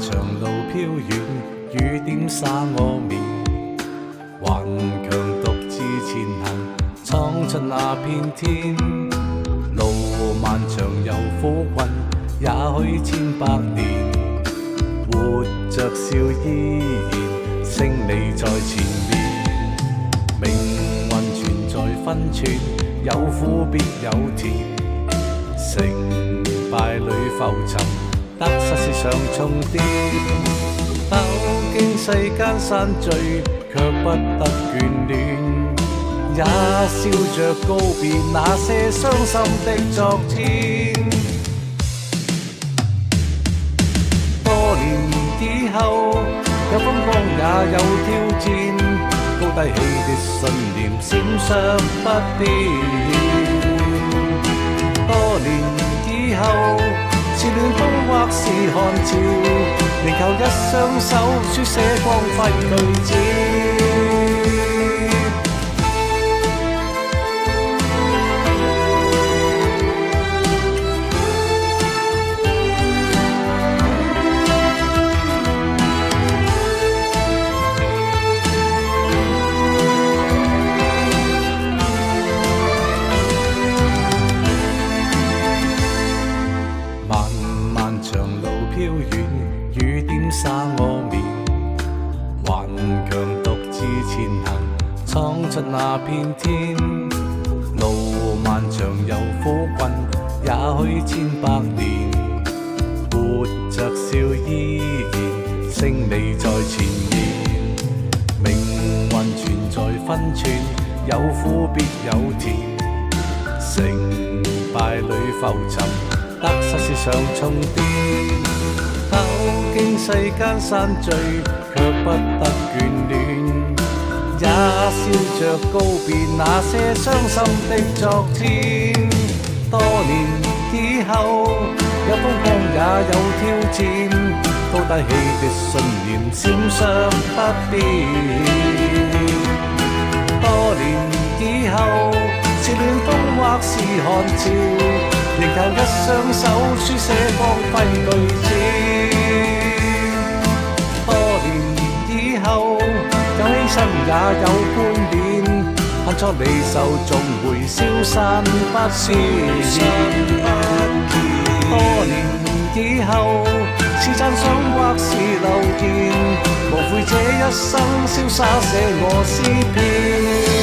長路飄遠，雨點灑我面，頑強獨自前行，闖出那片天。路漫長又苦困，也許千百年，活着笑依然，勝利在前面。命運存在分寸，有苦必有甜，成敗裏浮沉，得失是上重疊。飽經世間山聚，卻不得眷戀，也笑着告別那些傷心的昨天。多年以後，有風光也有挑戰，高低起的信念閃爍不變。多年以後，是暖風或是寒潮，仍靠一雙手書寫光輝句子。飄遠，雨點灑我面，頑強獨自前行，闖出那片天。路漫長又苦困，也許千百年，活着笑依然，勝利在前面。命運存在分寸，有苦必有甜，成敗裏浮沉，得失是上重疊。飽經世間山聚，卻不得眷戀，也笑着告別那些傷心的昨天。多年以後，有風光也有挑戰，高低起的信念閃爍不變。多年以後，是暖風或是寒潮，仍靠一雙手書寫光輝句子。多年以後，有犧牲也有冠冕，犯錯離愁總會消散不見。多年以後，是讚賞或是留言，無悔這一生瀟灑寫我詩篇。